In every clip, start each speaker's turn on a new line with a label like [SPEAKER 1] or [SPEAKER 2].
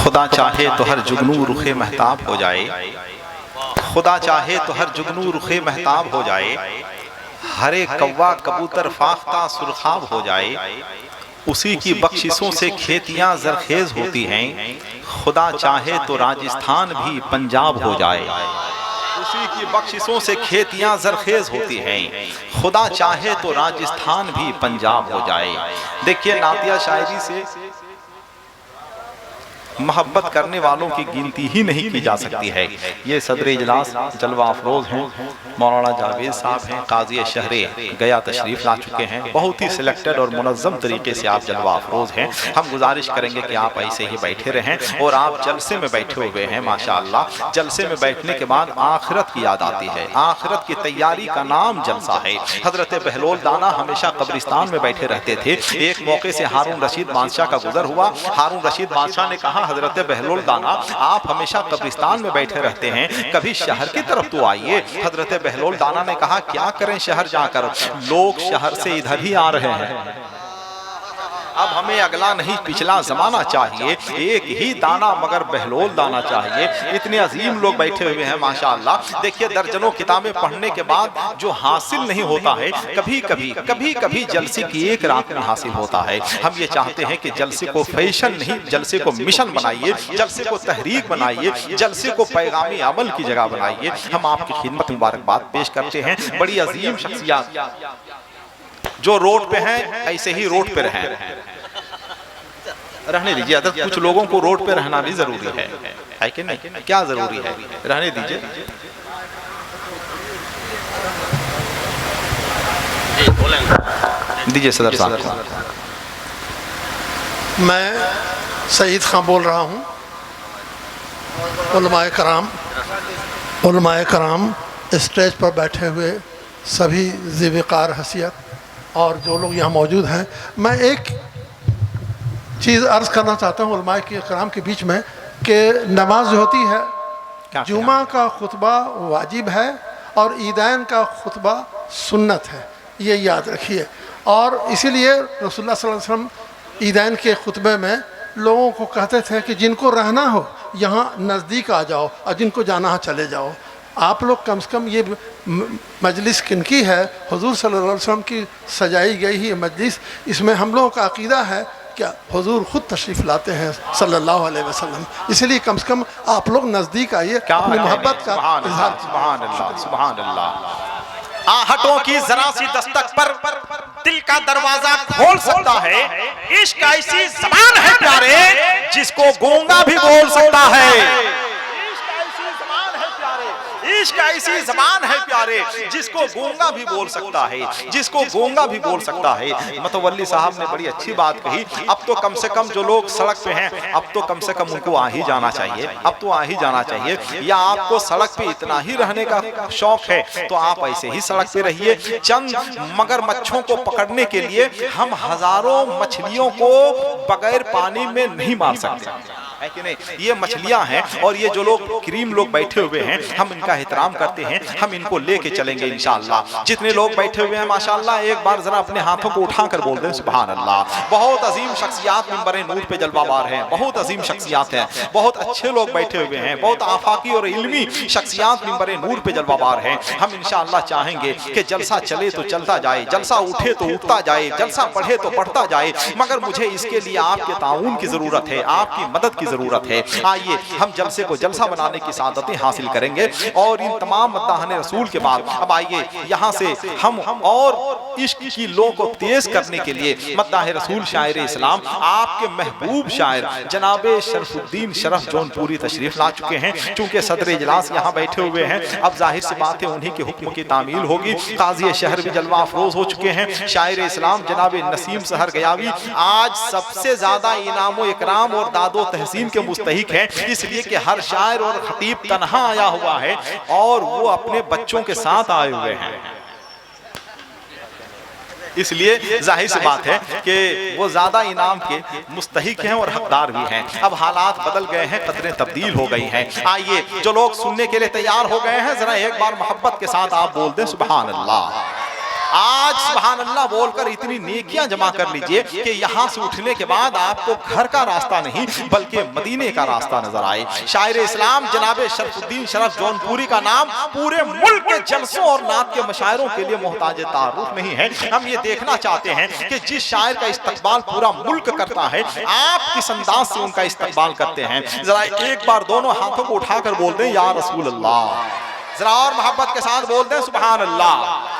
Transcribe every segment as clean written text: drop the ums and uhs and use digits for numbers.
[SPEAKER 1] खुदा चाहे तो हर जुगनू रुखे महताब हो जाए, खुदा चाहे तो हर जुगनू रुखे महताब हो जाए, हरे कौवा कबूतर फाख्ता सुरखाब हो जाए, उसी की बख्शिशों से खेतियां जरखेज होती हैं, खुदा चाहे तो राजस्थान भी पंजाब हो जाए। उसी की बख्शिशों से खेतियां जरखेज होती हैं, खुदा चाहे तो राजस्थान भी पंजाब हो जाए। देखिए, नातिया शायरी से मोहब्बत करने वालों की गिनती ही नहीं की जा सकती है। ये सदर इजलास जलवा अफरोज हैं, मौलाना जावेद साहब हैं, काजी शहरे गया तशरीफ ला चुके हैं। बहुत ही सिलेक्टेड और मुनज़्ज़म तरीके से आप जलवा अफरोज हैं। हम गुजारिश करेंगे कि आप ऐसे ही बैठे रहें और आप जलसे में बैठे हुए हैं माशाअल्लाह। जलसे में बैठने के बाद आखिरत की याद आती है, आखिरत की तैयारी का नाम जलसा है। हजरत बहलोल दाना हमेशा कब्रिस्तान में बैठे रहते थे। एक मौके से हारून रशीद बादशाह का गुजर हुआ। हारून रशीद बादशाह ने कहा, हजरत बहलोल दाना आप हमेशा कब्रिस्तान में बैठे रहते हैं, कभी शहर की तरफ तो आइए। हजरत बहलोल दाना ने कहा, क्या करें शहर जाकर, लोग शहर से इधर ही आ रहे हैं। अब हमें अगला नहीं पिछला जमाना चाहिए, एक ही दाना मगर बहलोल दाना चाहिए। इतने अजीम लोग बैठे हुए हैं माशाअल्लाह। देखिए, दर्जनों किताबें पढ़ने के बाद जो हासिल नहीं होता है, कभी कभी जलसे की एक रात में हासिल होता है। हम ये चाहते हैं कि जलसे को फैशन नहीं, जलसे को मिशन बनाइए, जलसे को तहरीक बनाइए, जलसे को पैगामी अमल की जगह बनाइए। हम आपकी खिदमत मुबारकबाद पेश करते हैं। बड़ी अजीम शख्सियत जो रोड पे हैं, ऐसे ही रोड पे रहें, रहने दीजिए। अगर कुछ लोगों को रोड पे रहना भी जरूरी है कि नहीं? क्या जरूरी है, रहने दीजिए। दीजिए सदर साहब को।
[SPEAKER 2] मैं सईद खां बोल रहा हूँ। उलमाए कराम स्टेज पर बैठे हुए सभी ज़िव्कार हसीयत और जो लोग यहाँ मौजूद हैं, मैं एक चीज़ अर्ज़ करना चाहता हूँ उलमाए के कराम के बीच में कि नमाज जो होती है, जुमा का खुतबा वाजिब है और ईदैन का खुतबा सुन्नत है, ये याद रखिए। और इसीलिए रसूलुल्लाह सल्लल्लाहु अलैहि वसल्लम ईदैन के खुतबे में लोगों को कहते थे कि जिनको रहना हो यहाँ नज़दीक आ जाओ और जिनको जाना हो चले जाओ। आप लोग कम से कम ये मजलिस किनकी है, हुजूर सल्लल्लाहु अलैहि वसल्लम की सजाई गई ही मजलिस। इसमें हम लोगों का अकीदा है क्या हुजूर खुद तशरीफ़ लाते हैं सल्लल्लाहु अलैहि वसल्लम, इसलिए कम से कम आप लोग नज़दीक आइए, अपनी मोहब्बत का इज़हार।
[SPEAKER 1] सुभान अल्लाह, सुभान अल्लाह। आहटों की जरा सी दस्तक पर दिल का दरवाजा खोल सकता है। इश्क ऐसी ज़बान है प्यारे, जिसको गूंगा भी बोल सकता है। इश्क ऐसी ज़बान है प्यारे, जिसको गूंगा भी बोल सकता है, जिसको गूंगा भी बोल सकता है। मतवल्ली साहब ने बड़ी अच्छी बात कही। अब तो कम से कम जो लोग सड़क पे हैं, अब तो कम से कम उनको आ ही जाना चाहिए, अब तो आ ही जाना चाहिए। या आपको सड़क पे इतना ही रहने का शौक है तो आप ऐसे ही सड़क पे रहिए। चंद मगरमच्छों को पकड़ने के लिए हम हजारों मछलियों को बगैर पानी में नहीं मार सकते, है कि नहीं? ये मछलियां हैं और ये जो लोग करीम लोग बैठे हुए हैं, हम इनका एहतराम करते हैं, हम इनको लेके चलेंगे इंशाअल्लाह। जितने लोग बैठे हुए हैं माशाअल्लाह, एक बार जरा अपने हाथों को उठाकर बोल दें सुभान अल्लाह। बहुत अजीम शख्सियात मिंबर नूर पे जलवाबार हैं, बहुत अजीम शख्सियात हैं, बहुत अच्छे लोग बैठे हुए हैं, बहुत आफाकी और इल्मी शख्सियात मिंबर नूर पे जलवाबार हैं। हम इंशाअल्लाह चाहेंगे कि जलसा चले तो चलता जाए, जलसा उठे तो उठता जाए, जलसा बढ़े तो बढ़ता जाए, मगर मुझे इसके लिए आपके ताउन की जरूरत है, आपकी मदद की जरूरत है। आइए हम जलसे को जलसा बनाने की सादतें हासिल करेंगे। और इन तमाम मद्दाहने रसूल के बाद अब आइए यहाँ से हम और इश्क की लो को तेज करने के लिए मद्दाह रसूल शायर इस्लाम आपके महबूब शायर जनाबे शरफुद्दीन शरफ जौनपुरी तशरीफ ला चुके हैं। चूंकि सदर इजलास यहाँ बैठे हुए हैं, अब जाहिर सी बात है उन्हीं के हुक्म की तामील होगी। काजी शहर भी जलवा अफरोज हो चुके हैं। शायर इस्लाम जनाबे नसीम सहर गयावी आज सबसे ज्यादा इनाम इकराम और दादो तहसीन के मुस्तहिक है, इसलिए कि हर शायर और खतीब तन्हा आया हुआ है और वो अपने बच्चों के साथ आए हुए हैं। इसलिए जाहिर सी बात है कि वो ज्यादा इनाम के मुस्तहिक हैं और हकदार भी हैं। अब हालात बदल गए हैं, कदरें तब्दील हो गई हैं। आइए जो लोग सुनने के लिए तैयार हो गए हैं, जरा एक बार मोहब्बत के साथ आप बोल दें सुभान अल्लाह। आज सुभान अल्लाह बोलकर इतनी नेकियां जमा कर लीजिए कि यहाँ से उठने के बाद आपको घर का रास्ता नहीं बल्कि मदीने का रास्ता नजर आए। शायर इस्लाम जनाब शरफुद्दीन शरफ जौनपुरी का नाम पूरे मुल्क के जलसों और नात के मशायरों के लिए मोहताज तारुफ नहीं है। हम ये देखना चाहते हैं कि जिस शायर का इस्तकबाल पूरा मुल्क करता है, आप किस अंदाज से उनका इस्तकबाल करते हैं। जरा एक बार दोनों हाथों को उठाकर बोल दें या रसूल अल्लाह, जरा और मोहब्बत के साथ बोल दें सुभान अल्लाह।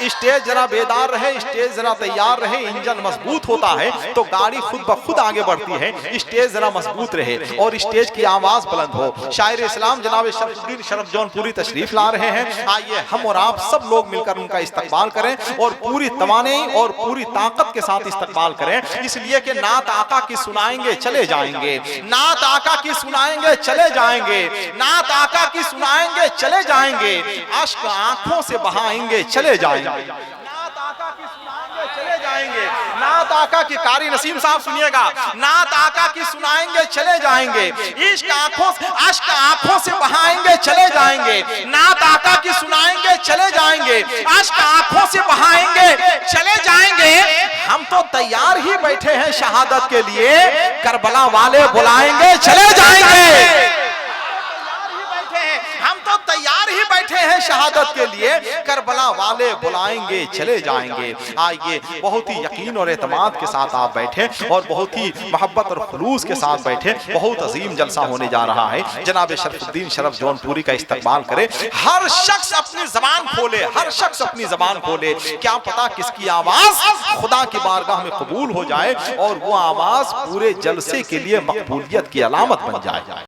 [SPEAKER 1] स्टेज जरा बेदार रहे, स्टेज जरा तैयार रहे, इंजन मजबूत होता है तो गाड़ी खुद ब खुद आगे बढ़ती है। स्टेज जरा मजबूत रहे और स्टेज की आवाज बुलंद हो। शायर इस्लाम जनाब शरफुद्दीन शरफ जौनपुरी तशरीफ ला रहे हैं। आइए हम और आप सब लोग मिलकर उनका इस्तकबाल करें और पूरी तवानाई और पूरी ताकत के साथ इस्तकबाल करें, इसलिए कि नात आका की सुनाएंगे चले जाएंगे, नात आका की सुनाएंगे चले जाएंगे, नात आका की सुनाएंगे चले जाएंगे, अश्क आंखों से बहाएंगे चले जाएंगे, नात आका की सुनाएंगे चले जाएंगे। नात आका की कारी नसीम साहब सुनिएगा, नात आका की सुनाएंगे चले जाएंगे, इश्क अश्क आंखों से बहाएंगे चले जाएंगे, नात आका की सुनाएंगे चले जाएंगे, अश्क आंखों से बहाएंगे चले जाएंगे। हम तो तैयार ही बैठे हैं शहादत के लिए, करबला वाले बुलाएंगे चले जाएंगे। हम तो तैयार ही बैठे हैं शहादत के लिए, करबला वाले बुलाएंगे चले जाएंगे। आइए बहुत ही यकीन और एतमाद के साथ आप बैठे और बहुत ही मोहब्बत और खुलूस के साथ बैठे। बहुत अजीम जलसा होने जा रहा है। जनाब शरफुद्दीन शरफ जौनपुरी का इस्तकबाल करे। हर शख्स अपनी जबान खोले, हर शख्स अपनी जबान खोले। क्या पता किसकी आवाज खुदा की बारगाह में कबूल हो जाए और वो आवाज पूरे जलसे के लिए मकबूलियत की अलामत बन जाए।